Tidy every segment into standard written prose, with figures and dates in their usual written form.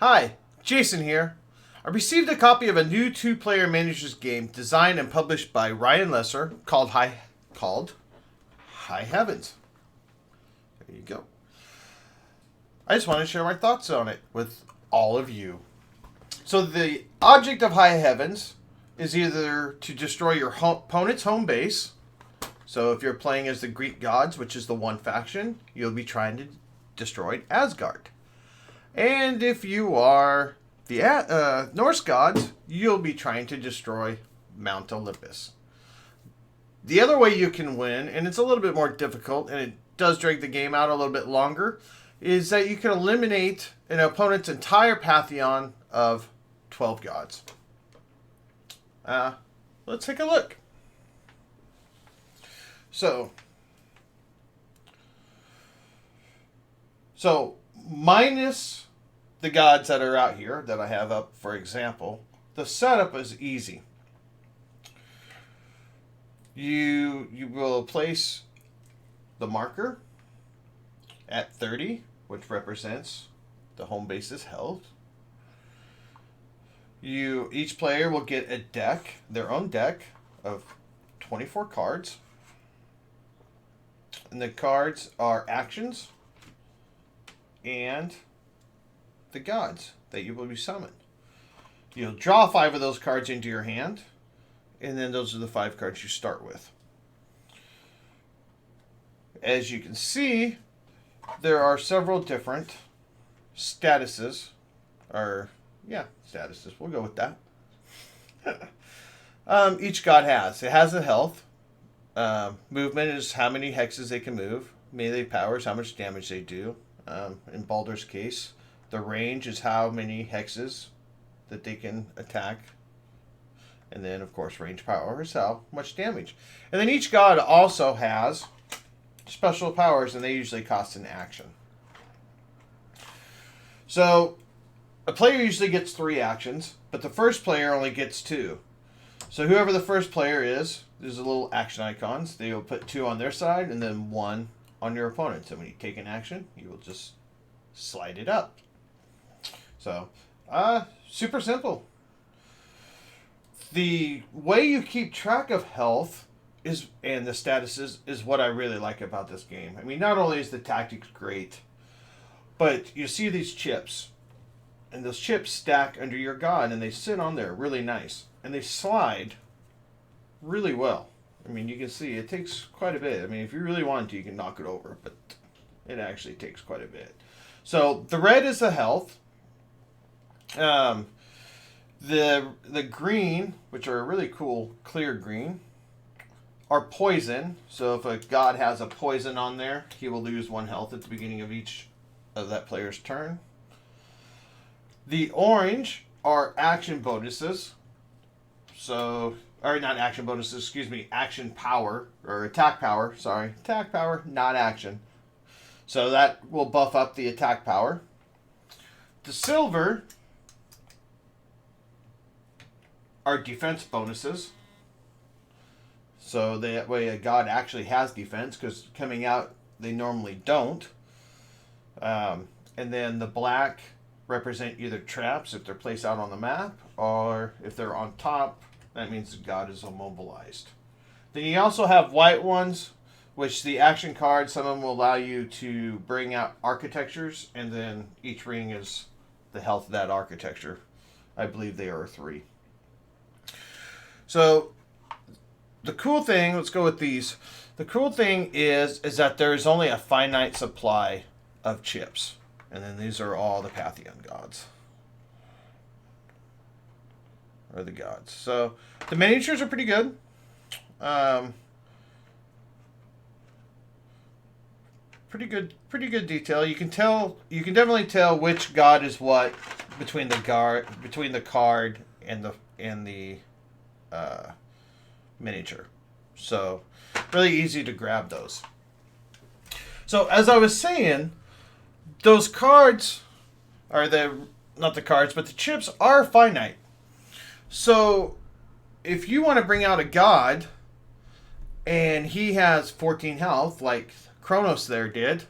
Hi, Jason here. I received a copy of a new two-player managers game designed and published by Ryan Lesser called High Heavens. There you go. I just want to share my thoughts on it with all of you. So the object of High Heavens is either to destroy your opponent's home base. So if you're playing as the Greek gods, which is the one faction, you'll be trying to destroy Asgard. And if you are the Norse gods, you'll be trying to destroy Mount Olympus. The other way you can win, and it's a little bit more difficult, and it does drag the game out a little bit longer, is that you can eliminate an opponent's entire pantheon of 12 gods. Let's take a look. So minus the gods that are out here that I have up, for example, the setup is easy. You will place the marker at 30, which represents the home base's health. Each player will get a deck, their own deck of 24 cards. And the cards are actions and the gods that you will be summoned. You'll draw 5 of those cards into your hand, and then those are the 5 cards you start with. As you can see, there are several different statuses, statuses. We'll go with that. Each god has. It has a health. Movement is how many hexes they can move. Melee powers, how much damage they do. In Baldur's case, the range is how many hexes that they can attack. And then, of course, range power is how much damage. And then each god also has special powers, and they usually cost an action. So, a player usually gets 3 actions, but the first player only gets 2. So whoever the first player is, there's a little action icons. They will put 2 on their side and then 1 on your opponent. So when you take an action, you will just slide it up. So, super simple. The way you keep track of health and the statuses is what I really like about this game. I mean, not only is the tactics great, but you see these chips. And those chips stack under your god, and they sit on there really nice. And they slide really well. I mean, you can see it takes quite a bit. I mean, if you really want to, you can knock it over, but it actually takes quite a bit. So the red is the health. The green, which are a really cool clear green, are poison. So if a god has a poison on there, he will lose 1 health at the beginning of each of that player's turn. The orange are action bonuses. Not action bonuses, excuse me, action power, or attack power, sorry. Attack power, not action. So that will buff up the attack power. The silver are defense bonuses. So that way a god actually has defense, because coming out, they normally don't. And then the black represent either traps if they're placed out on the map, or if they're on top, that means the god is immobilized. Then you also have white ones, which the action cards, some of them will allow you to bring out architectures, and then each ring is the health of that architecture. I believe they are 3. So the cool thing, let's go with these. The cool thing is that there's only a finite supply of chips. And then these are all the Pantheon gods. Or the gods. So the miniatures are pretty good. Pretty good detail. You can definitely tell which god is what between the card and the miniature. So really easy to grab those. So as I was saying, those cards not the cards, but the chips are finite. So if you want to bring out a god and he has 14 health, like Kronos there did,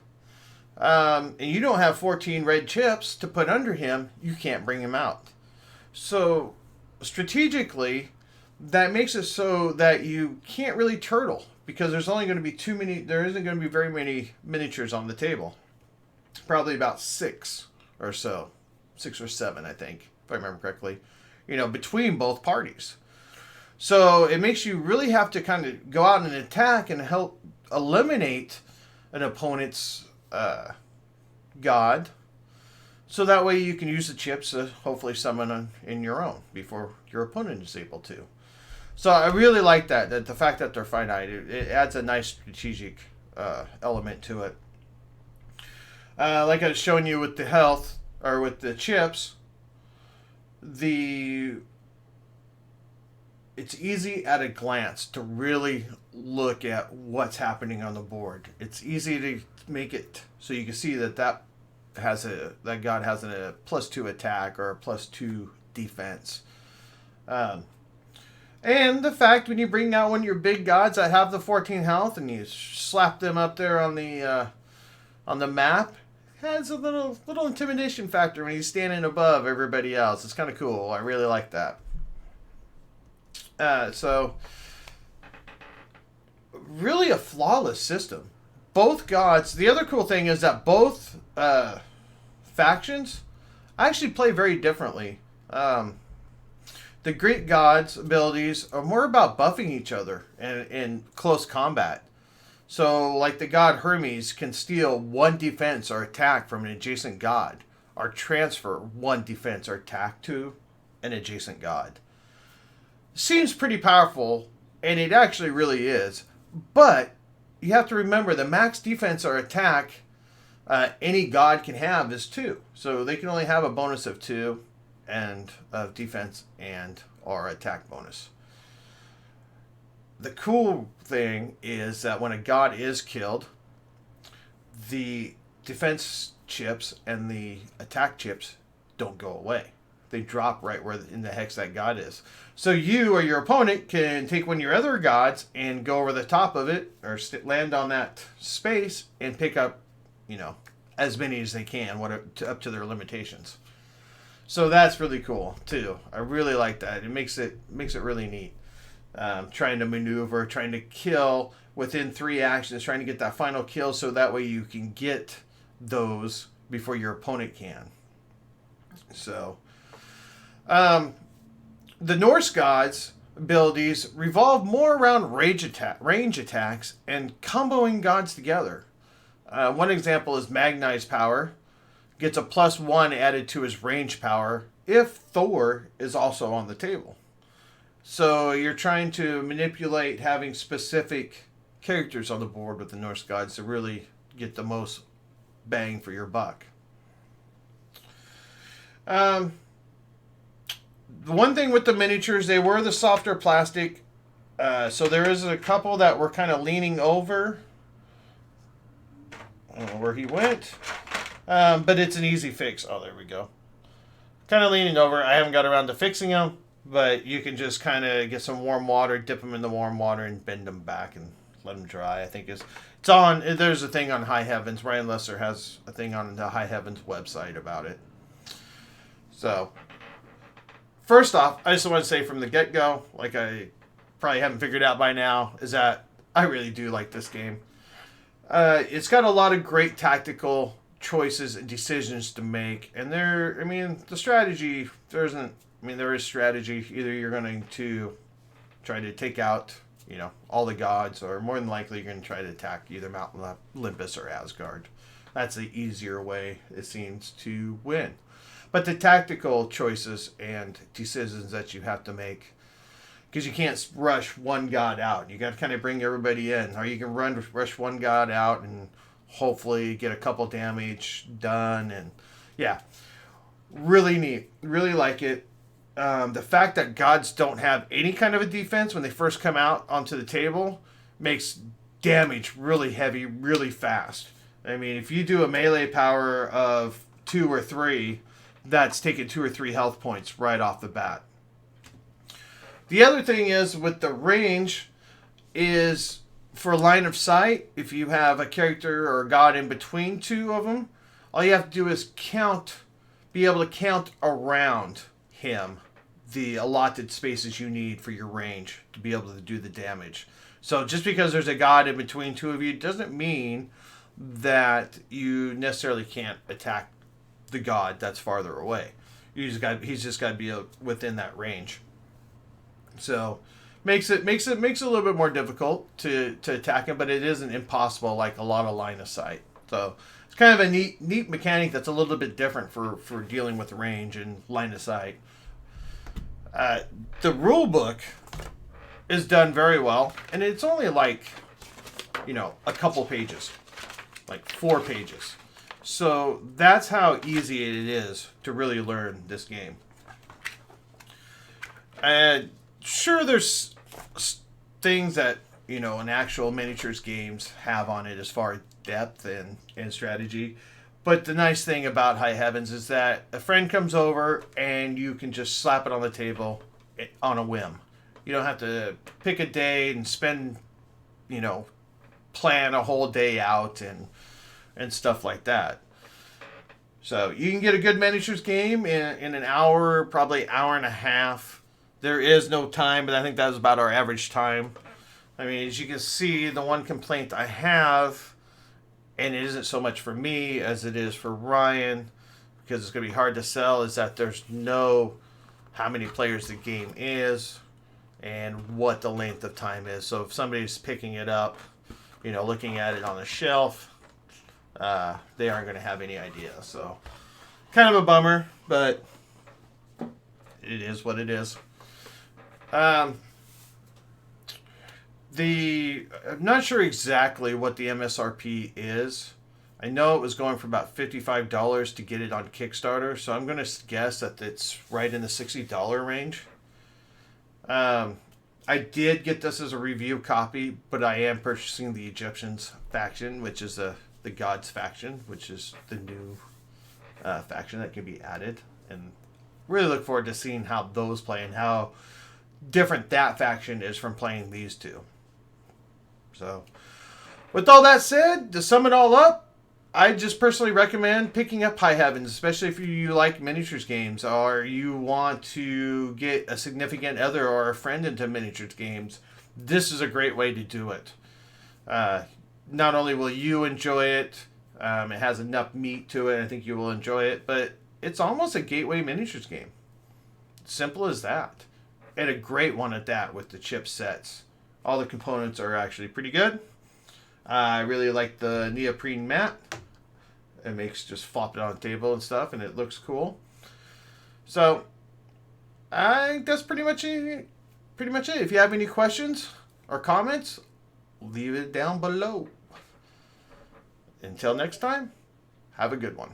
and you don't have 14 red chips to put under him, you can't bring him out. So strategically, that makes it so that you can't really turtle because there's only going to be there isn't going to be very many miniatures on the table. Probably about 6 or so. 6 or 7, I think, if I remember correctly, between both parties. So it makes you really have to kind of go out and attack and help eliminate an opponent's god. So that way you can use the chips to hopefully summon in your own before your opponent is able to. So I really like that the fact that they're finite, it adds a nice strategic element to it. Like I was showing you with the health, or with the chips, it's easy at a glance to really look at what's happening on the board. It's easy to make it so you can see that god has a +2 attack or a +2 defense. And the fact when you bring out one of your big gods that have the 14 health and you slap them up there on the map, has a little intimidation factor when he's standing above everybody else. It's kind of cool. I really like that. So really a flawless system. Both gods. The other cool thing is that both factions actually play very differently. The Greek gods' abilities are more about buffing each other in close combat. So, like the god Hermes can steal 1 defense or attack from an adjacent god, or transfer 1 defense or attack to an adjacent god. Seems pretty powerful, and it actually really is. But you have to remember the max defense or attack any god can have is 2. So they can only have a bonus of 2 and of defense and or attack bonus. The cool thing is that when a god is killed, the defense chips and the attack chips don't go away. They drop right where in the hex that god is. So you or your opponent can take one of your other gods and go over the top of it or land on that space and pick up, as many as they can, up to their limitations. So that's really cool too. I really like that. It makes it really neat. Trying to maneuver, trying to kill within 3 actions, trying to get that final kill so that way you can get those before your opponent can. So, the Norse gods' abilities revolve more around range attacks and comboing gods together. One example is Magnai's power. Gets a +1 added to his range power if Thor is also on the table. So you're trying to manipulate having specific characters on the board with the Norse gods to really get the most bang for your buck. The one thing with the miniatures, they were the softer plastic. So there is a couple that were kind of leaning over. I don't know where he went. But it's an easy fix. Oh, there we go. Kind of leaning over. I haven't got around to fixing them. But you can just kind of get some warm water, dip them in the warm water, and bend them back and let them dry. I think it's on. There's a thing on High Heavens. Ryan Lesser has a thing on the High Heavens website about it. So, first off, I just want to say from the get-go, like I probably haven't figured out by now, is that I really do like this game. It's got a lot of great tactical choices and decisions to make, and the strategy, there is strategy. Either you're going to try to take out, all the gods, or more than likely you're going to try to attack either Mount Olympus or Asgard. That's the easier way, it seems, to win. But the tactical choices and decisions that you have to make, because you can't rush one god out. You got to kind of bring everybody in, or you can rush one god out and hopefully get a couple damage done. And yeah, really neat. Really like it. The fact that gods don't have any kind of a defense when they first come out onto the table makes damage really heavy, really fast. If you do a melee power of 2 or 3, that's taking 2 or 3 health points right off the bat. The other thing is with the range is for line of sight, if you have a character or a god in between two of them, all you have to do is be able to count around him the allotted spaces you need for your range to be able to do the damage. So just because there's a god in between two of you doesn't mean that you necessarily can't attack the god that's farther away. He's just got to be within that range. So makes it a little bit more difficult to attack him, but it isn't impossible like a lot of line of sight. So it's kind of a neat mechanic that's a little bit different for dealing with range and line of sight. The rule book is done very well, and it's only like, a couple pages, like 4 pages. So that's how easy it is to really learn this game. And sure, there's things that, an actual miniatures games have on it as far as depth and strategy. But the nice thing about High Heavens is that a friend comes over and you can just slap it on the table on a whim. You don't have to pick a day and spend, plan a whole day out and stuff like that. So you can get a good miniatures game in an hour, probably hour and a half. There is no time, but I think that was about our average time. I mean, as you can see, the one complaint I have, and it isn't so much for me as it is for Ryan, because it's going to be hard to sell, is that there's no how many players the game is and what the length of time is. So if somebody's picking it up, looking at it on the shelf, they aren't going to have any idea. So kind of a bummer, but it is what it is. I'm not sure exactly what the MSRP is. I know it was going for about $55 to get it on Kickstarter, so I'm going to guess that it's right in the $60 range. I did get this as a review copy, but I am purchasing the Egyptians faction, which is the Gods faction, which is the new faction that can be added. And really look forward to seeing how those play and how different that faction is from playing these two. So, with all that said, to sum it all up, I just personally recommend picking up High Heavens, especially if you like miniatures games or you want to get a significant other or a friend into miniatures games. This is a great way to do it. Not only will you enjoy it, it has enough meat to it, I think you will enjoy it, but it's almost a gateway miniatures game. Simple as that. And a great one at that with the chip sets. All the components are actually pretty good. I really like the neoprene mat. It makes just flop it on the table and stuff, and it looks cool. So, I think that's pretty much it. If you have any questions or comments, leave it down below. Until next time, have a good one.